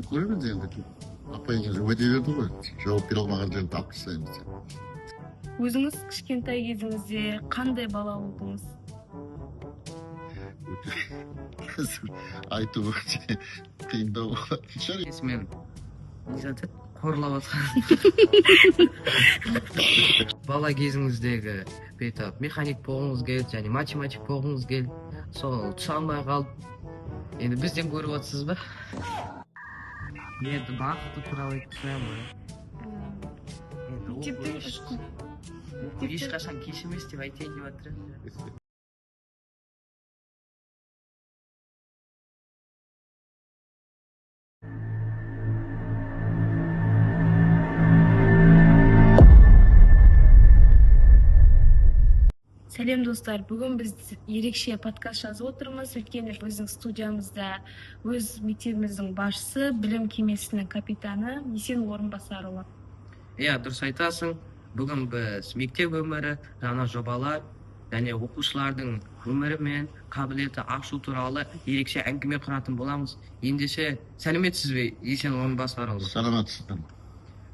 көреміз енді. Апайыңыз уәде берді ғой, жауап бере алмаған жерін алып тастаймыз деп. Өзіңіз кішкентай кезіңізде қандай бала болдыңыз? Қазір айту өте қиындау болатын шығар. Мен не жатады? Қорлап отқан. Бала кезіңіздегі бүйтіп механик болғыңыз келді, және математик болғыңыз келді. Сол түсе алмай қалды. Енді бізден көріп отырсыз ба? Мен бақыты туралы айтып қоямын. Мектептен Ешқашан кеш емес деп айтайын деп жатыр. Сәлем достар, бүгін біз ерекше подкаст жазып отырмыз. Өйткені біздің студиямызда өз мектебіміздің басшысы, білім кемесінің капитаны Есен Орынбасарұлы. Иә, дұрыс айтасың. Бүгін біз мектеп өмірі, жаңа жобалар және оқушылардың өмірі мен қабілеті ашу туралы ерекше әңгіме құратын боламыз. Ендеше сәлеметсіз бе, Есен Орынбасарұлы? Саламатсыздар.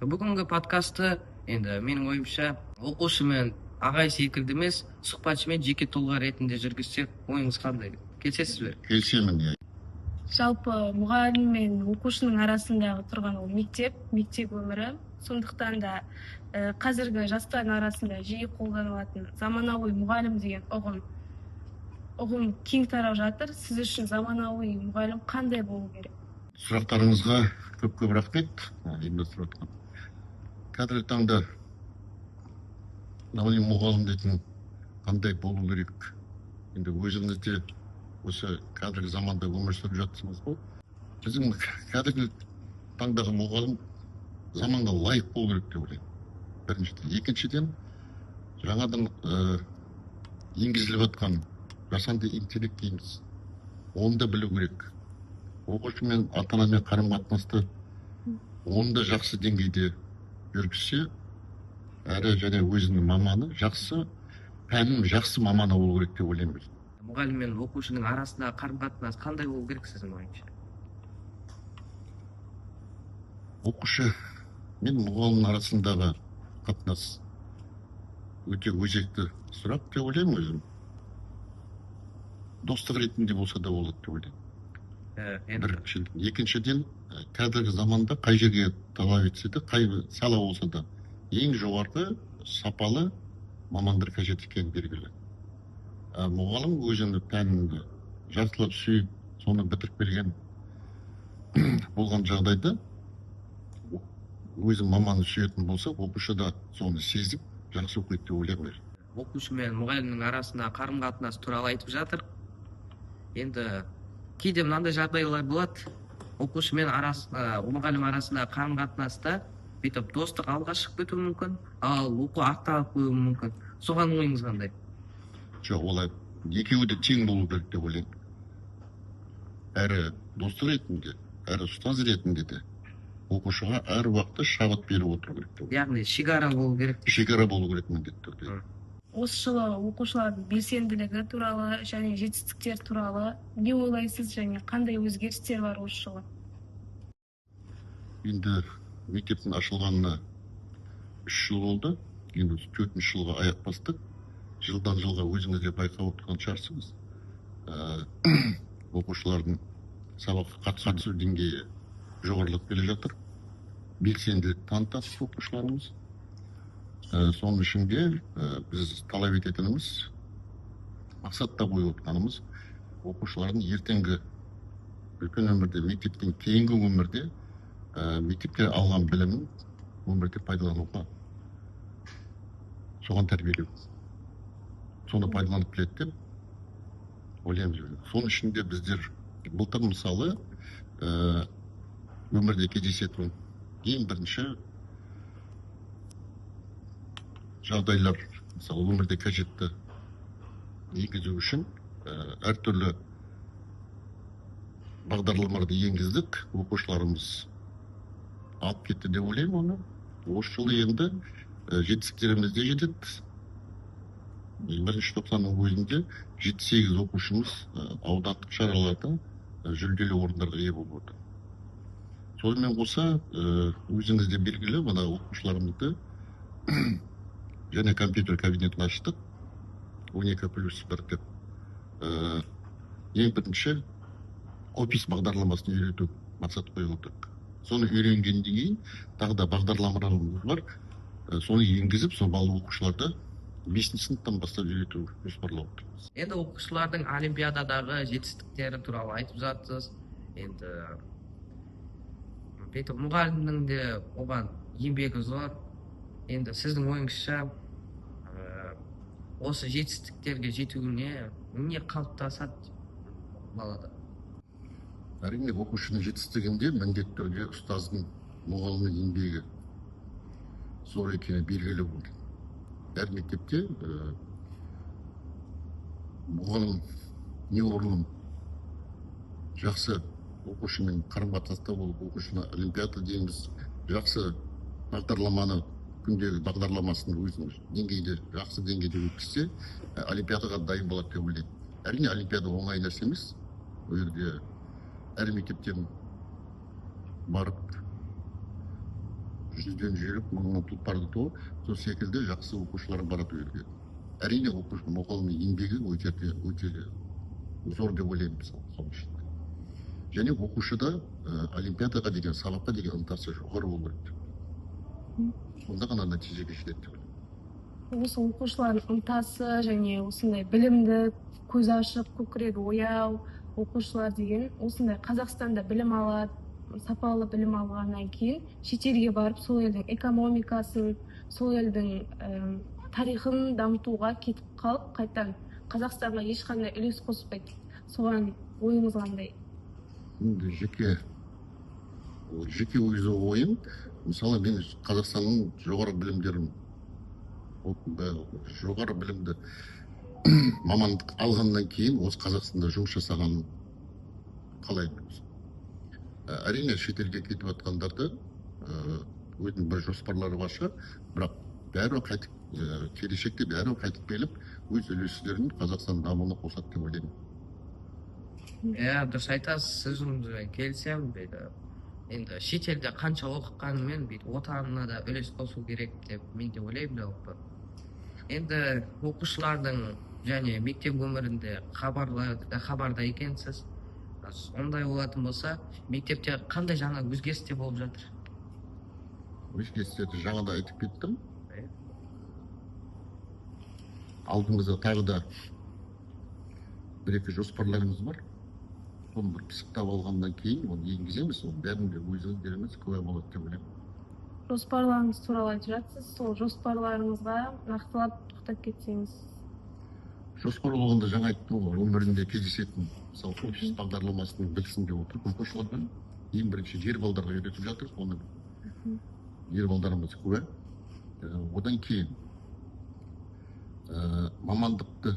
Бүгінгі подкасты енді менің ойымша оқушы мен ағай секілді емес, сұхбатшы мен жеке тұлға ретінде жүргізсек, ойыңыз қандай? Келісесіз бе? Келісемін, иә. Жалпы мұғалім мен оқушының арасындағы тұрған ол мектеп өмірі. Сондықтан да қазіргі жастардың арасында жиі қолданылатын заманауи мұғалім деген ұғым кең тарап жатыр. Сіз үшін заманауи мұғалім қандай болу керек? Сұрақтарыңызға көп рахмет. Ұйымдастырып отқан. Қазіргі таңда заманауи мұғалім дейтін қандай болу керек? Енді өзіңіз де осы қазіргі заманда өмір сүріп жатсыңыз ғой. Біздің қазіргі таңдағы мұғалім заманға лайық болу керек деп ойлаймын. Біріншіден. Екіншіден, жаңадан енгізіліп жатқан жасанды интеллект дейміз. Оны да білу керек. Оқушы мен ата-анамен қарым-қатынасты оны да жақсы деңгейде жүргізсе, әрі және өзінің маманы жақсы, пәнінің жақсы маманы болу керек деп ойлаймын. Мұғалім мен оқушының арасындағы қарым-қатынас қандай болу керек сіздің ойыңызша? Оқушы мен мұғалім арасындағы қатынас өте өзекті сұрақ деп ойлаймын өзім. Достық ретінде болса да болады деп ойлаймын. Біріншіден. Екіншіден, қазіргі заманда қай жерге талап етсе де, қай сала болса да ең жоғарғы сапалы мамандар қажет екені белгілі. Мұғалім өзінің пәнін жақсылап сүйіп, соны бітіріп берген болған жағдайда өзі маманы сүйетін болса, оқушы да соны сезіп, жақсы оқиды деп ойлаймын. Оқушы мен мұғалімнің арасында қарым-қатынас туралы айтып жатыр. Енді кейде мынандай жағдайлар болады. Оқушы мен мұғалім арасында қарым-қатынаста бүйтіп достық алға шығып кетуі мүмкін, ал оқу артта қалып қоюы мүмкін. Соған ойыңыз қандай? Жоқ, олай екеуі де тең болу керек деп ойлаймын. Әрі достық ретінде, әрі ұстаз ретінде де оқушыға әр уақытта шабыт беріп отыру керек деп. Яғни шекара болу керек. Шекара болу керек міндетті түрде. Осы жылы оқушылардың белсенділігі туралы және жетістіктер туралы не ойлайсыз және қандай өзгерістер бар осы жылы? Енді мектептің ашылғанына 3 жыл болды. Енді 4-ші жылға аяқ бастық. Жылдан жылға өзіңіз де байқап отырған шығарсыз. Оқушылардың сабаққа қатысу деңгейі жоғарылап келе жатыр. Белсенділік танытады оқушыларымыз. Соның ішінде біз талап ететініміз, мақсатта қойып отырғанымыз, оқушылардың ертеңгі үлкен өмірде, мектептен кейінгі өмірде мектепте алған білімін өмірде пайдалануға, соған тәрбиелеу. Соны пайдаланып келеді деп ойлаймыз. Соның ішінде біздер былтыр мысалы өмірде кездесетін ең бірінші жағдайлар, мысалы өмірде қажетті енгізу үшін әртүрлі бағдарламаларды енгіздік, оқушыларымыз алып кетті деп ойлаймын оны. Осы жылы енді жетістіктеріміз де жетеді. Бірінші тоқсанның өзінде 7-8 оқушымыз аудандық шараларда жүлделі орындарға ие болып отыр. сонымен қоса өзіңіз де белгілі мына оқушыларымызды және компьютер кабинетін аштық 12+1 деп. Ең бірінші офис бағдарламасын үйрету мақсат қойып отырдық. Соны үйренгеннен кейін тағы да бағдарламаларымыз бар. Соны енгізіп, сол бала оқушыларды 5 сыныптан бастап үйрету жоспарлап отырмыз. Енді оқушылардың олимпиададағы жетістіктері туралы айтып жатсыз. Енді бүйтіп мұғалімнің де оған еңбегі зор. Енді сіздің ойыңызша осы жетістіктерге жетуіне не қалыптасады балада? Әрине оқушының жетістігінде міндетті түрде ұстаздың, мұғалімнің еңбегі зор екені белгілі болды. Әр мектепте мұғалім неғұрлым жақсы оқушымен қарым-қатынаста болып, оқушыны олимпиада дейміз, жақсы бағдарламаны, күндегі бағдарламасын өзінің деңгейде, жақсы деңгейде өткізсе, олимпиадаға дайын болады деп ойлаймын. Әрине олимпиада оңай нәрсе емес. Ол жерде әр мектептен барып, жүзден жүйрік, мыңнан тұлпарды туып, сол секілді жақсы оқушылар барады ол жерге. Әрине мұғалімнің еңбегі өте зор деп ойлаймын сол үшін. Және оқушыда олимпиадаға деген, сабаққа деген ынтасы жоғары болу керек. Сонда ғана нәтижеге жетеді деп ойлаймын. Осы оқушылардың ынтасы және осындай білімді, көз ашып, көкірегі ояу оқушылар деген осындай Қазақстанда білім алады, сапалы білім алғаннан кейін шетелге барып, сол елдің экономикасын, сол елдің тарихын дамытуға кетіп қалып, қайтадан Қазақстанға ешқандай үлес қоспайды. Соған ойыңыз қандай? Енді жеке өзі ойым, мысалы мен Қазақстанның жоғары білімдерін, жоғары білімді мамандық алғаннан кейін осы Қазақстанда жұмыс жасағанын қалаймын. Әрине шетелге кетіп жатқандарды өзінің бір жоспарлары бар шығар, бірақ бәрі қайтып, келешекте бәрі қайтып келіп, өз үлестерін Қазақстан дамуына қосады деп ойлаймын. Дұрыс айтасыз, сөзіңізбен келісемін. Енді шетелде қанша оқығанымен отанына да үлес қосу керек деп мен де ойлаймын жалпы. Енді оқушылардың және мектеп өмірінде хабарда екенсіз. Ондай болатын болса, мектепте қандай жаңа өзгерістер болып жатыр? Өзгерістерді жаңада айтып кеттім. Алдымызда тағы да бір-екі жоспарларымыз бар. Оны бір пысықтап алғаннан кейін оны енгіземіз, оның бәрінде өздеріңіз куә болады деп ойлаймын. Жоспарларыңыз туралы айтып жатсыз, сол жоспарларыңызға нақтылап тоқтап кетсеңіз. Жоспар болғанда жаңа айттым ғой, өмірінде кездесетін, мысалы офис бағдарламасының білсін деп отырып, оқушылардан ең бірінші жер балдарға үйретіп жатыр, оны жер балдарымыз куә. Одан кейін мамандықты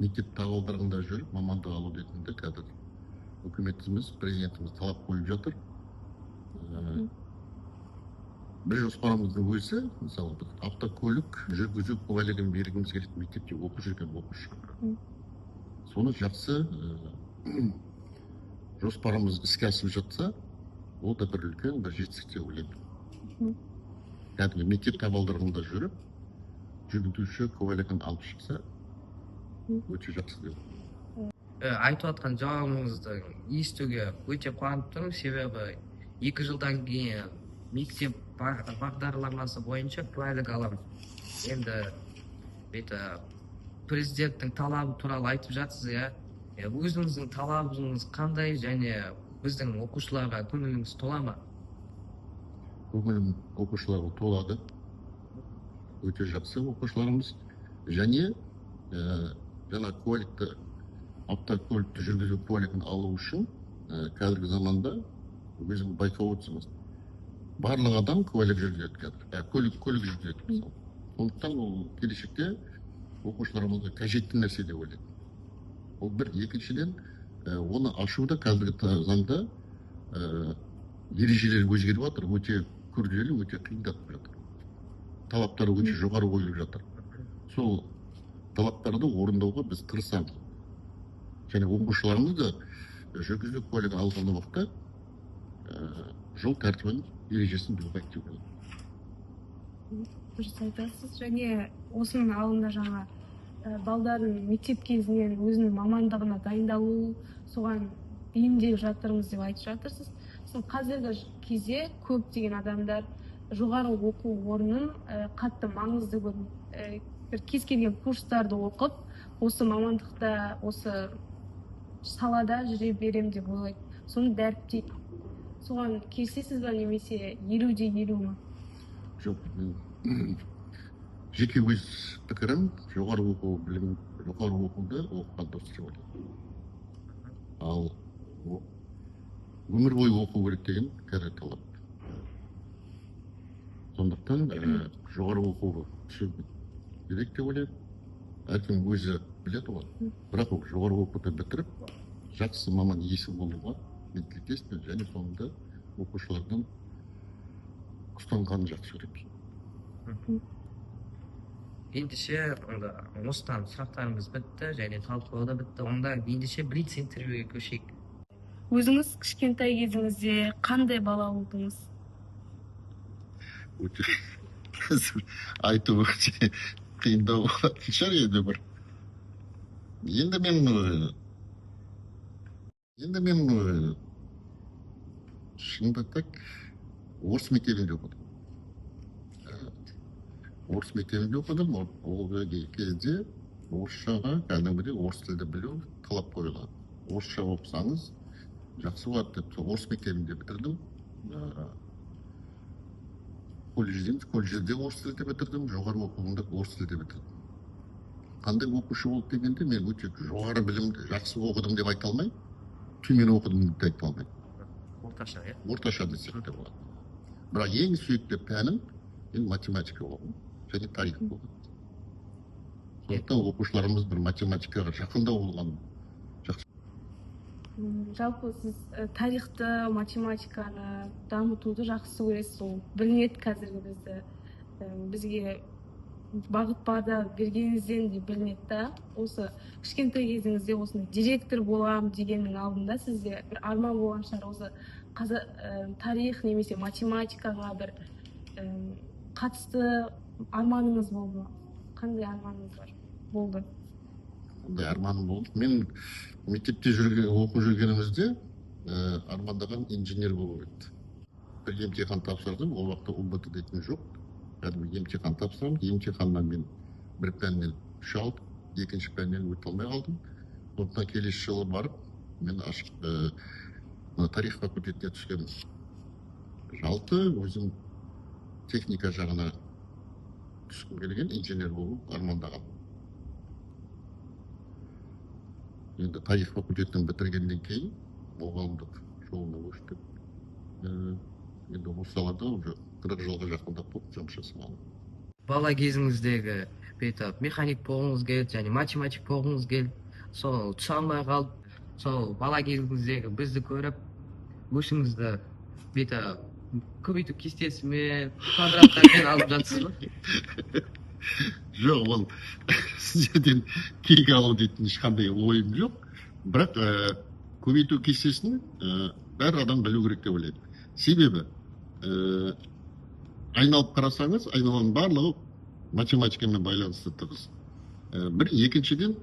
мектеп табалдырығында жүріп, мамандық алу ретінде қазір үкіметіміз, президентіміз талап қойып жатыр. Бір жоспарымыздың өзі, мысалы, автокөлік жүргізу куәлігін бергіміз келеді мектепте оқып жүрген оқушы. Соны жақсы жоспарымыз іске асып жатса, ол да бір үлкен бір жетістік деп ойлаймын. Кәдімгі мектеп табалдырығында жүріп, жүргізуші куәлігін алып шықса, өте жақсы деп ойлаймын. Айтып жатқан жауабыңызды естуге өте қуанып тұрмын, себебі 2 жылдан кейін мектеп бағдарламасы бойынша куәлік аламын. Енді президенттің талабы туралы айтып жатсыз, өзіңіздің талабыңыз қандай және біздің оқушыларға көңіліңіз тола ма? Көңілім оқушыларға толады. Өте жақсы оқушыларымыз. Және жаңа куәлікті, автокөлікті жүргізу куәлігін алу үшін қазіргі заманда өзім байқап отырсыз. Барлық адам куәлік жүргізеді қазір. Көлік жүргізеді. Сондықтан ол келешекте оқушыларымызға қажетті нәрсе деп ойлаймын. Ол бір, екіншіден, оны ашуда қазіргі заңда ережелер өзгеріп жатыр, өте күрделі, өте қиындап жатыр. Талаптары өте жоғары қойылып жатыр. Сол талаптарды орындауға біз тырысамыз. Және оқушыларымыз да жүргізу куәлігін алған уақытта жол тәртібін ережесін бұзбайды деп ойлаймын. дұрыс айтасыз. Және осының алдында жаңа балдардың мектеп кезінен өзінің мамандығына дайындалу, соған бейімдеп жатырмыз деп айтып жатырсыз. Сол қазіргі кезде көптеген адамдар жоғары оқу орнын қатты маңызды көріп, бір кез келген курстарды оқып, осы мамандықта, осы салада жүре берем деп ойлайды. Соны дәріптейді. Соған келісесіз ба, немесе 50-50 ма? Жоқ, жеке өз пікірім, жоғары оқуды оқыған дұрыс деп ойлаймын. Ал өмір бойы оқу керек деген қазір талап. Сондықтан жоғары оқуға түсу керек деп ойлаймын. Әркім өзі біледі ғой. Бірақ ол жоғары оқуды бітіріп, жақсы маман иесі болуға мен тілектеспін, және соңында оқушылардың ұстанғанын жақсы көремін. Ендеше осыдан сұрақтарымыз бітті және талқылау да бітті. Онда ендеше блиц интервьюге көшейік. Өзіңіз кішкентай кезіңізде қандай бала болдыңыз? Өте айту өте қиындау болатын шығар енді бір. Енді мен шынымды айтсақ, орыс мектебінде оқыдым. Орыс мектебінде оқыдым. Ол кезде орысшаға кәдімгідей орыс тілді білу талап қойылған. Орысша оқысаңыз жақсы болады деп, орыс мектебінде бітірдім. Колледжде орыс тілді бітірдім, жоғары оқуымда орыс тілді бітірдім. Қандай оқушы болды дегенде, мен өте жоғары білімді жақсы оқыдым деп айта алмаймын, төмен оқыдым деп айта алмаймын. Орташа, иә? Орташа десек те болады. Бірақ ең сүйікті пәнім мен математика оқыдым және тарих болды. Сондықтан оқушыларымыз бір математикаға жақындау болған. Жалпы сіз тарихты, математиканы дамытуды жақсы көресіз, ол білінеді қазіргі бізге бағыт бағдар бергеніңізден де білінеді да. Осы кішкентай кезіңізде осындай директор боламын дегеннің алдында сізде бір арман болған шығар, осы тарих немесе математикаға бір қатысты арманыңыз болды ма? Қандай арманыңыз болды? Ондай арманым болды. Мен мектепте оқып жүргенімізде армандаған инженер болу еді. Бір емтихан тапсырдым, ол уақытта УБТ дейтін жоқ. Кәдімгі емтихан тапсырамын, емтиханнан мен бір пәннен 3 алдым, екінші пәннен өте алмай қалдым. Сондықтан келесі жылы барып, мен тарих факультетіне түскенмін. Жалпы өзім техника жағына түскім келген, инженер болу армандаған. Енді тарих факультетін бітіргеннен кейін мұғалімдік жолына көштім. Енді осы салада уже 40 жылға жақындап болып жұмыс жасамадым. Бала кезіңіздегі механик болғыңыз келді және математик болғыңыз келді, сол түсе алмай қалды. Сол бала кезіңіздегі бізді көріп, өзіңізді көбейту кестесімен, квадраттармен алып жатсыз ба? Жоқ, ол сіздерден кек алу дейтін ешқандай ойым жоқ. Бірақ көбейту кестесін бәр адам білу керек деп ойлаймын. Себебі айналып қарасаңыз, айналаның барлығы математикамен байланысты тығыз. Бір екіншіден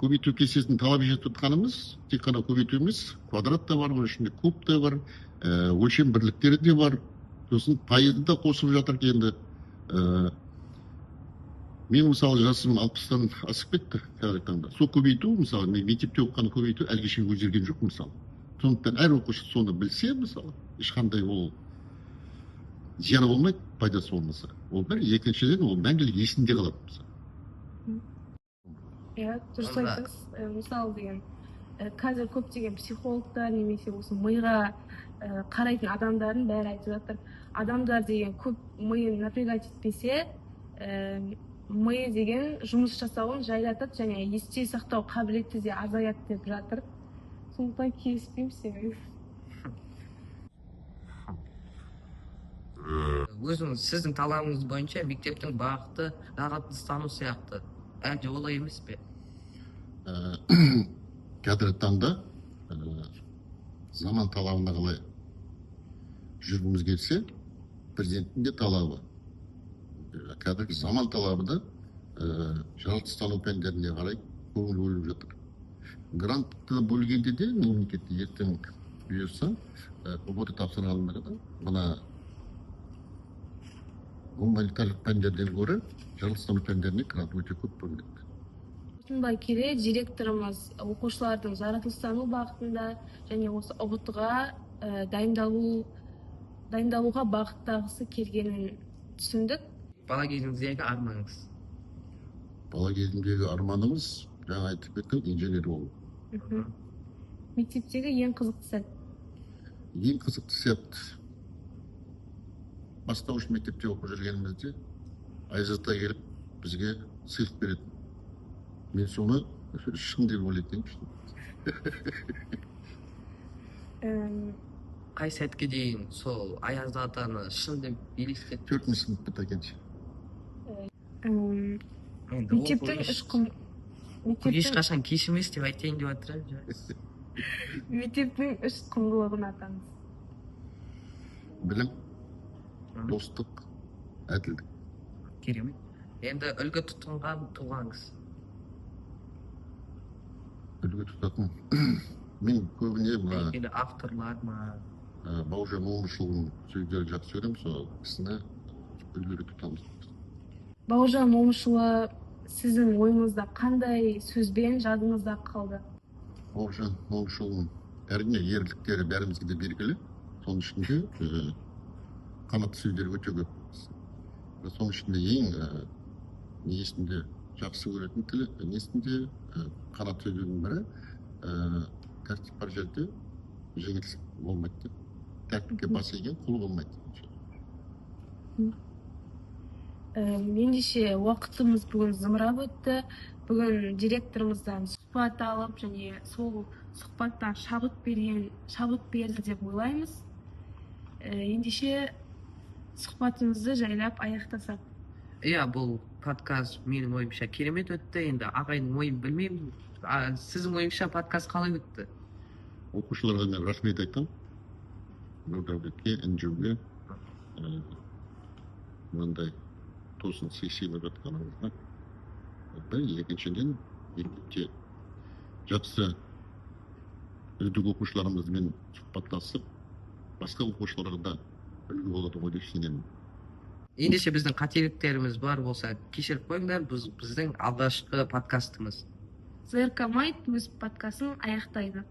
көбейту кестесін талап етіп жатқанымыз тек қана көбейту емес, квадрат та бар, ішінде куб та бар, өлшем бірліктері де бар. Сосын пайызды да қосып жатыр енді. Мен мысалы жасым 60-тан асып кетті қазіргі таңда. Сол көбейту, мысалы, мен мектепте оқыған көбейту әлге шейін өзгерген жоқ мысалы. Сондықтан әр оқушы соны білсе, мысалы, ешқандай ол зияны болмайды, пайдасы болмаса. Ол бір, екіншіден ол мәңгілік есінде қалады мысалы. Иә, дұрыс айтасыз. Мысалы деген, қазір көптеген психологтар немесе осы миға қарайтын адамдардың бәрі айтып жатыр. Адамдар деген көп миын напрягать етпесе, миы деген жұмыс жасауын жайлатады және есте сақтау қабілеті де азаяды деп жатыр. Сондықтан келіспеймін сізбен. Өзіңіз, сіздің талабыңыз бойынша мектептің бағыты бағытын ұстану сияқты, әлде олай емес пе? Қазіргі таңда заман талабына қалай жүргіміз келсе, президенттің де талабы. Қазіргі заман талабы да жаратылыстану пәндеріне қарай көңіл бөліп жатыр. Грантты бөлгенде де мемлекетте ертең бұйырса, ұбт тапсырғандар да мына гуманитарлық пәндерден гөрі жаратылыстану пәндеріне грант өте көп бөлінеді. Осындай келе директорымыз оқушылардың жаратылыстану бағытында және осы ұбт-ға дайындалуға бағыттағысы келгенін түсіндік. Бала кезіңіздегі арманыңыз? Бала кезімдегі арманымыз жаңа айтып кеткен инженер болу. Мектептегі ең қызықты сәт? Ең қызықты сәт бастауыш мектепте оқып жүргенімізде Айзат келіп бізге сыйлық береді. Мен соны шын деп ойлайтын. Қай сәтке дейін сол Аяз атаны шын деп елестеттіңіз? 4-ші сыныпты бітіргенше. Мектептің ешқашан кеш емес деп айтайын деп жатыр. Мектептің 3 құндылығын атаңыз. Білім, достық, әділдік. Керемет. Енді үлгі тұтынған тұлғаңыз? Үлгі тұтатын. Мен көбіне Белгілі авторлар ма? Бауыржан Момышұлының сөздерін жақсы көремін, сол кісіні үлгі тұтамыз. Бауыржан Момышұлы сіздің ойыңызда қандай сөзбен жадыңызда қалды? Бауыржан Момышұлының әрине ерліктері бәрімізге де белгілі. Соның ішінде қанатты сөздері өте көп. Соның ішінде ең несінде жақсы көретін тілі, несінде қанат сөздерінің бірі тәртіп бар жерде жеңіліс болмайды. Тәртіпке бас иген құл болмайды. Ендеше уақытымыз бүгін зымырап өтті. Бүгін директорымыздан сұхбат алып және сол сұхбаттан шабыт берді деп ойлаймыз. Ендеше сұхбатымызды жайлап аяқтасақ. Иә, бұл подкаст менің ойымша керемет өтті. Енді ағайдың ойын білмеймін. Сіздің ойыңша подкаст қалай өтті? Оқушыларға мен рахмет айтам. Нұрдәулетке, Інжуге, мынандай тосын сыйлап жатқаныңызға. Екіншіден, мектепте жақсы үздік оқушыларымызбен сұхбаттасып, басқа оқушыларға да үлгі болады ғой деп сенемін. Ендеше біздің қателіктеріміз бар болса, кешіріп қойыңдар, біздің алғашқы подкастымыз. ЗРК Майт өз подкастын аяқтайды.